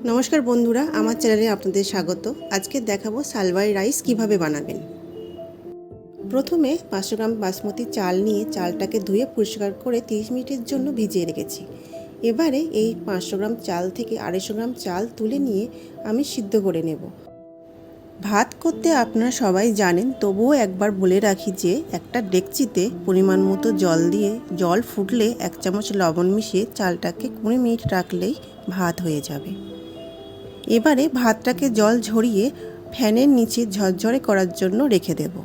নমস্কার বন্ধুরা, আমার চ্যানেলে আপনাদের স্বাগত। আজকে দেখাবো সালবারি রাইস কিভাবে বানাবেন। প্রথমে 500 গ্রাম বাসমতি চাল নিয়ে চালটাকে ধুয়ে পরিষ্কার করে 30 মিনিটের জন্য ভিজিয়ে রেখেছি। এবারে এই 500 গ্রাম চাল থেকে 250 গ্রাম চাল তুলে নিয়ে আমি সিদ্ধ করে নেব। ভাত করতে আপনারা সবাই জানেন, তবুও একবার বলে রাখি যে একটা ডেকচিতে পরিমাণ মতো জল দিয়ে জল ফুটলে 1 চামচ লবণ মিশিয়ে চালটাকে 20 মিনিট রাখলেই ভাত হয়ে যাবে। এবারে ভাতটাকে জল ঝরিয়ে ফ্যানের নিচে ঝরঝরে করার জন্য রেখে দেব।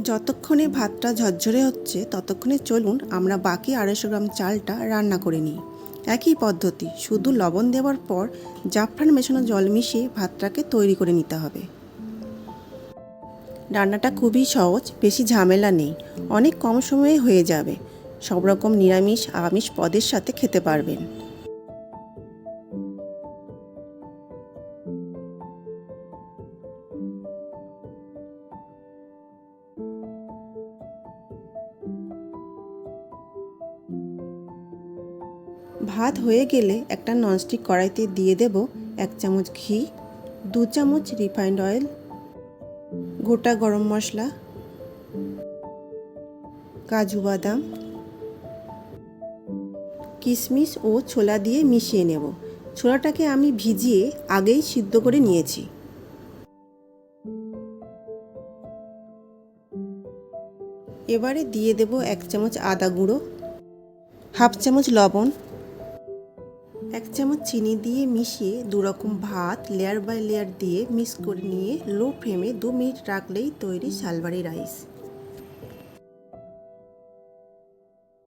যতক্ষণে ভাতটা ঝরঝরে হচ্ছে ততক্ষণে চলুন আমরা বাকি 250 গ্রাম চালটা রান্না করে নিই। একই পদ্ধতি, শুধু লবণ দেওয়ার পর জাফরান মেশানো জল মিশিয়ে ভাতটাকে তৈরি করে নিতে হবে। রান্নাটা খুবই সহজ, বেশি ঝামেলা নেই, অনেক কম সময়ে হয়ে যাবে। সব রকম নিরামিষ আমিষ পদের সাথে খেতে পারবেন। ভাত হয়ে গেলে একটা ননস্টিক কড়াইতে দিয়ে দেব 1 চামচ ঘি, 2 চামচ রিফাইন্ড অয়েল, গোটা গরম মশলা, কাজু বাদাম, কিশমিশ ও ছোলা দিয়ে মিশিয়ে নেব। ছোলাটাকে আমি ভিজিয়ে আগেই সিদ্ধ করে নিয়েছি। এবারে দিয়ে দেব 1 চামচ আদা গুঁড়ো, হাফ চামচ লবণ, 1 চামচ চিনি দিয়ে মিশিয়ে দুরকম ভাত লেয়ার বাই লেয়ার দিয়ে মিক্স করে নিয়ে লো ফ্লেমে 2 মিনিট রাখলেই তৈরি সালবারি রাইস।